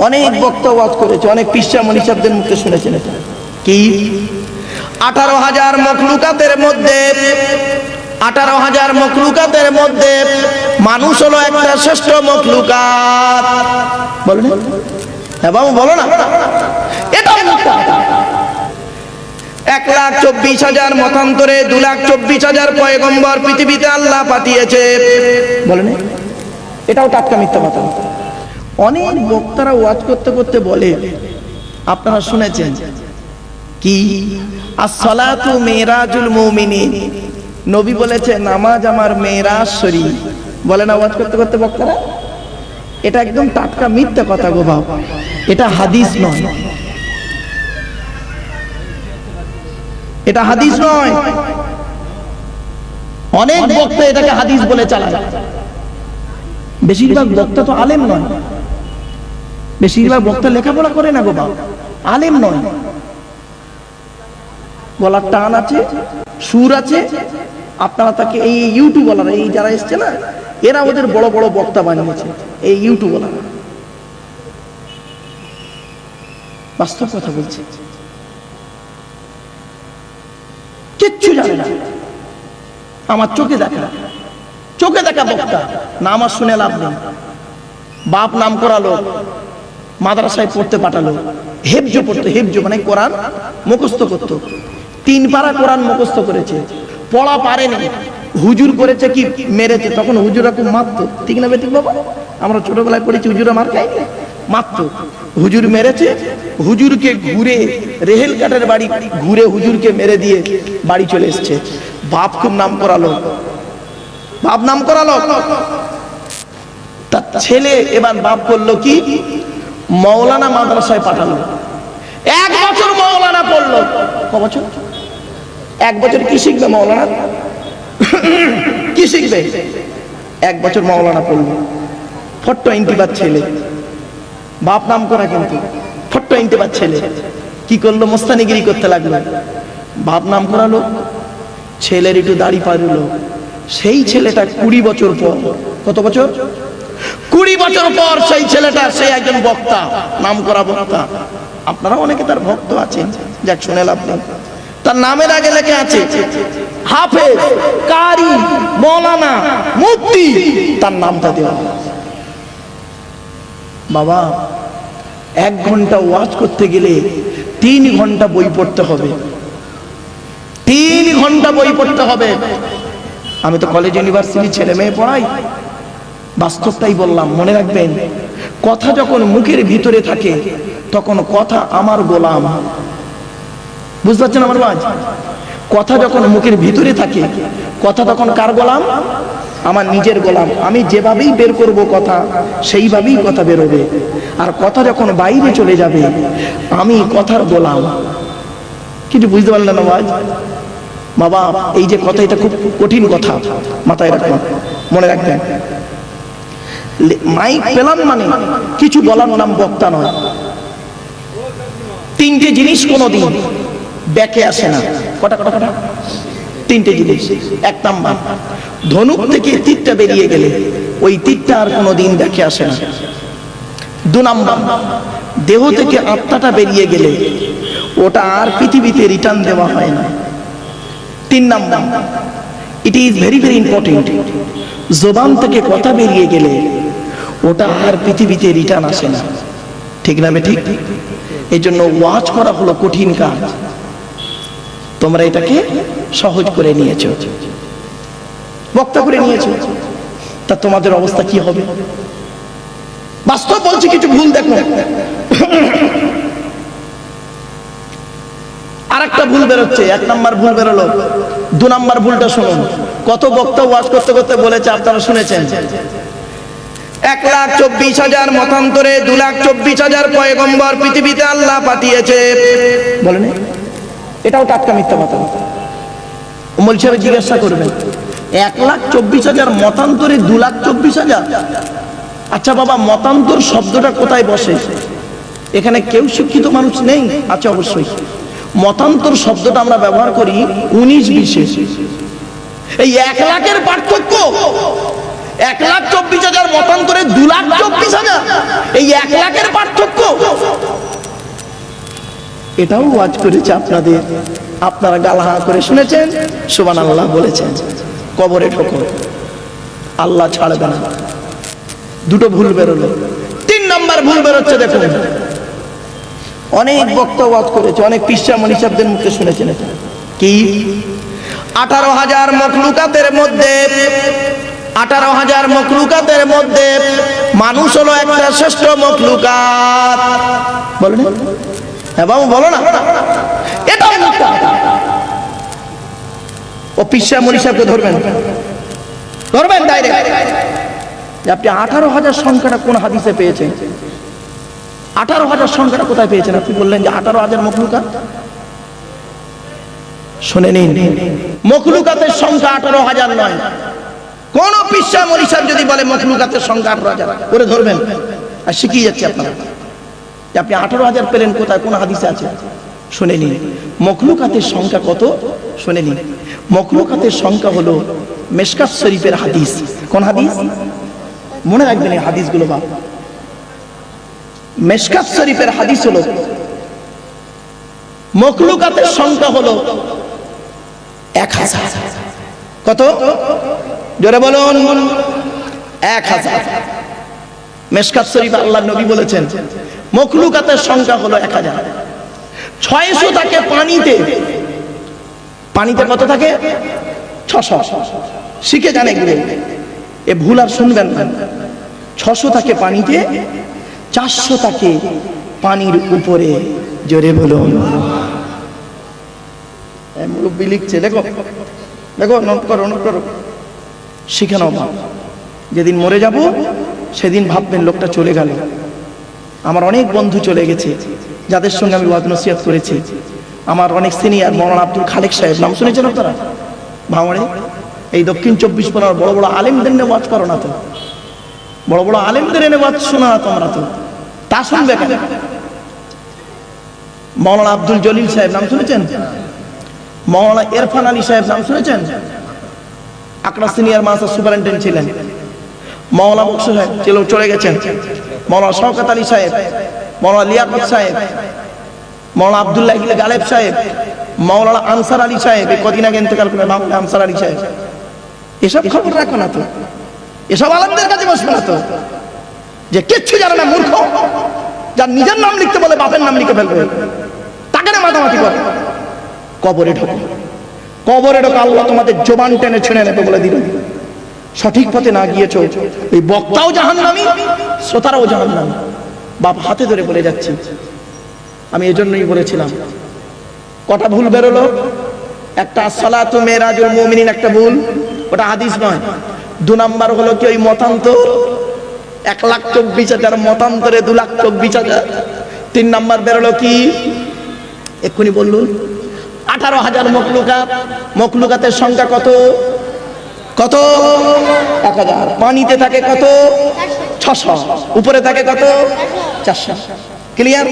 অনেক বক্তা ওয়াজ করেছে, অনেক পিসা মনীষাবদের মুখে শুনেছেন। কি 18,000 মখলুকাতের মধ্যে 18,000 মখলুকাতের মধ্যে মানুষ হলো একটা শ্রেষ্ঠ মখলুকাত। বলো না? হ্যাঁ বাবু বলো না, এটা 1,24,000 মতান্তরে 2,24,000 পয়গম্বর পৃথিবীতে আল্লাহ পাঠিয়েছে। বলে না, এটাও টাটকা মিথ্যা কথা। অনেক বক্তারা ওয়াজ করতে করতে বলে, আপনারা শুনেছেন কি as-salatu মিরাজুল মুমিনিন, নবী বলেছে নামাজ আমার মেরাজ শরীফ। বলে না ওয়াজ করতে করতে বক্তারা? এটা একদম টাটকা মিথ্যা কথা গো বাবা, এটা হাদিস নয়, এটা হাদিস নয়। অনেক বক্তা এটাকে হাদিস বলে চালায়। বেশিরভাগ বক্তা তো আলেম নয়, বেশিরভাগ বক্তা লেখাপড়া করে না গো বাবা, আলেম নয়। গলার টান আছে, সুর আছে। আপনারা তাকে এই ইউটিউবাররা, এই যারা এসছে না, এরা ওদের বড় বড় বক্তা বানিয়েছে, এই ইউটিউবাররা। বাস্তব কথা বলছে, কিচ্ছু জানে না। আমার চোখে দেখা বক্তা, নাম আর শুনে লাভ নেই। বাপ নাম করালো, মাদ্রাসায় পড়তে পাঠালো, হেফজ পড়তো, হেফজ মানে কোরআন মুখস্থ করতো। 3 পারা কোরআন মুখস্থ করেছে, পড়া পারেনি। হুজুর করেছে কি, মেরেছে। তখন হুজুরা খুব মারতো, ঠিক না বেঠিক বাবা? আমরা ছোটবেলায় পড়েছি, হুজুরা মার খায়নি, মারতো। হুজুর মেরেছে, হুজুরকে ঘুরে রেহেল কাঠের বাড়ি ঘুরে হুজুরকে মেরে দিয়ে বাড়ি চলে এসছে। বাপ খুব নাম করালো, বাপ নাম করালো। তার ছেলে এবার বাপ করলো কি, মৌলানা মাদ্রাসায় পাঠালো। 1 বছর মৌলানা পড়লো। ক বছর? 1 বছর কি শিখবে মৌলানা? কি শিখবে? 1 বছর মৌলানা পড়লো। ফট্ট ইন্টিবাদ ছেলে, বাপ নাম করা কিন্তু ফট্ট ইন্টিবাদ ছেলে। কি করলো? মোস্তানিগিরি করতে লাগলো। বাপ নাম করালো, ছেলের একটু দাড়ি পারলো। সেই ছেলেটা 20 বছর পর, কত বছর? 20 বছর পর সেই ছেলেটা, সেই একজন বক্তা, নাম করা বক্তা। আপনারা অনেকে তার ভক্ত আছেন, যাক শুনে লাভ নেই। তার নামের আগে লেখা আছে হাফেজ, কারি, মৌলানা, মুফতি, তার নামটা দেওয়া। বাবা 1 ঘন্টা ওয়াজ করতে গেলে 3 ঘন্টা বই পড়তে হবে, 3 ঘন্টা বই পড়তে হবে। আমি তো কলেজ ইউনিভার্সিটি ছেলে মেয়ে পড়াই, বাস্তবটাই বললাম। মনে রাখবেন, কথা যখন মুখের ভিতরে থাকে তখন কথা আমার গোলাম। বুঝতে পারছেন আমার বাজ? কথা যখন মুখের ভিতরে থাকে, কথা তখন কার গোলাম? আমার নিজের গোলাম। আমি যেভাবেই বের করব কথা, সেইভাবেই কথা বেরোবে। আর কথা যখন বাইরে চলে যাবে, আমি কথার গোলাম। কিন্তু বুঝতে পারলেন না বাজ? বাবা এই যে কথা, এটা খুব কঠিন কথা, মাথায় রাখবেন, মনে রাখবেন। মাইক পেলাম মানে কিছু বলার নাম বক্তা নয়। 3টে জিনিস কোনোদিন ব্যাকে আসে না। কটা? 3টে জিনিস। 1 নাম্বার, ধনুক থেকে তীরটা বেরিয়ে গেলে ওই তীরটা আর কোনোদিন ব্যাকে আসে না। 2 নাম্বার, দেহ থেকে আত্মাটা বেরিয়ে গেলে ওটা আর পৃথিবীতে রিটার্ন দেওয়া হয় না। 3 number, it is very very important, জবান থেকে কথা বেরিয়ে গেলে ওটা আর পৃথিবীতে রিটার্ন আসে না। ঠিক না? ঠিক। এই জন্য ওয়াজ করা হলো কঠিন কাজ, তোমরা এটাকে সহজ করে নিয়েছো, বক্তা করে নিয়েছো। তা তোমাদের অবস্থা কি হবে? বাস্তব বলছি, কিছু ভুল দেখো। আরেকটা ভুল বেরোচ্ছে। 1 নাম্বার ভুল বেরোলো, 2 নাম্বার ভুলটা শুনুন। কত বক্তা ওয়াজ করতে করতে বলেছে, আপনারা শুনেছেন, 1,24,000 মতান্তরে 2,24,000 পয়গম্বর পৃথিবীতে আল্লাহ পাঠিয়েছে। বলেন, এটাও টাটকা মিথ্যা কথা। মৌলভী সাহেব জিজ্ঞাসা করবেন, 1,24,000 মতান্তরে 2,24,000? আচ্ছা বাবা, মতান্তর শব্দটা কোথায় বসে? এখানে কেউ শিক্ষিত মানুষ নেই? আচ্ছা অবশ্যই। মতান্তর শব্দটা আমরা ব্যবহার করি 19-20। এই 1 লাখের পার্থক্য। 1,24,000 মতান্তরে 2,24,000, এই 1 লাখের পার্থক্য। পার্থক্য। এটাও ওয়াজ করেছে আপনাদের, আপনারা গালহা করে শুনেছেন, সুবহানাল্লাহ বলেছেন। কবরে ঠোকর, আল্লাহ ছাড়বে না। দুটো ভুল বেরোলো। 3 নাম্বার ভুল বেরোচ্ছে দেখুন। অনেক বক্তা ওয়াজ করেছে, অনেক পিসা মনীষীদের মুখে শুনেছেন এটা কি 18,000 মখলুকাতের মধ্যে 18,000 মখলুকাতের মধ্যে মানুষ হলো একটা শ্রেষ্ঠ মখলুকাত। বলেন হ্যাঁ বাবু, বলো না, এটা মিথ্যা। ও পিসা মনীষীকে ধরবেন ডাইরেক্ট। আপনি 18,000 সংখ্যাটা কোন হাদিসে পেয়েছেন? 18,000 সংখ্যাটা কোথায় পেয়েছেন? আপনি বললেন যে 18,000 মখলুকাত। শুনে নিন, মখলুকাতের সংখ্যা 18,000 নয়। কোন পিসা মনীষী যদি বলে মখলুকাতের সংখ্যা 18,000, করে ধরবেন আর শিখিয়ে যাচ্ছে আপনারা। আপনি 18,000 পেলেন কোথায়, কোন হাদিসে আছে? শুনে নিন, মখলুকাতের সংখ্যা কত শুনে নিন। মখলুকাতের সংখ্যা হলো মিশকাত শরীফের হাদিস। কোন হাদিস? মনে রাখবেন এই হাদিসগুলো বাবা। মিশকাত শরীফের হাদিস হলো মখলুকাতের সংখ্যা হলো 1000। কত? জোরে বলুন। 1000। মিশকাত শরীফে আল্লাহর নবী বলেছেন মখলুকাতের সংখ্যা হলো 1000। 600 থাকে পানিতে। পানিতে কত থাকে? 600। শিখে জানে এগুলো, এ ভুল আর শুনবেন না। 600 থাকে পানিতে, 400 থাকে পানির উপরে। জোরে বলুন। মুরব্বী লিখছে, দেখো দেখো, নোট করো নোট করো, শিখে নাও। যেদিন মরে যাব সেদিন ভাববেন লোকটা চলে গেল। আমার অনেক বন্ধু চলে গেছে যাদের সঙ্গে আমি ওয়াজ নসিহত করেছি। আমার অনেক সিনিয়র মৌলানা আব্দুল খালেক সাহেব, নাম শুনেছেন আপনারা? ভাঙড়ে এই দক্ষিণ 24 পরগনার বড় বড় আলেমদের নিয়ে ওয়াজ করো না তো, বড় বড় আলেমদের এনে ওয়াজ শোনা না তোমরা তো, তা শুনবে কেন? মৌলানা আব্দুল জলিল সাহেব নাম শুনেছেন? মৌলানা ইরফান আলী সাহেব নাম শুনেছেন? আকরা সিনিয়র মাদ্রাসা সুপারিনটেন্ডেন্ট ছিলেন। মৌলানা বক্স সাহেব চলে গেছেন। মৌলানা শওকত আলী সাহেব, মৌলানা লিয়াকত সাহেব, মৌলানা আব্দুল্লাহ গালেব সাহেব, মৌলানা আনসার আলী সাহেব, এই কদিন আগে ইন্তেকাল করে মামলা আনসার আলী সাহেব। এসব খবর রাখো না তো, এসব আলেমদের কাছে বসবে না তো, যে কিচ্ছু জানে না, মূর্খ, যার নিজের নাম লিখতে বলে বাপের নাম লিখে ফেলবে, তাকে না মাতামাতি করে। কবরে ঢোকো, কবরে ঢোকো, আল্লাহ তোমাদের জবান টেনে ছেড়ে নেবে বলে দিল। সঠিক পথে না গিয়েছো, এই বক্তাও জাহান্নামী, শ্রোতারাও জাহান্নামী। বাপ হাতে ধরে বলে যাচ্ছি, আমি এজন্যই বলেছিলাম। কটা ভুল বেরোলো? একটা সালাতু মেরাজুল মুমিনিন, একটা ভুল, ওটা হাদিস নয়। 2 নাম্বার হলো কি ওই মতান্তর, 1,24,000 মতান্তরে 2,24,000। 3 নাম্বার বেরোলো কি এক্ষুনি বললুন, 18,000 মখলুকাত। মখলুকাতের সংখ্যা কত? কত? 1000। পানিতে থাকে কত? 600। উপরে থাকে কত? 400। ক্লিয়ার?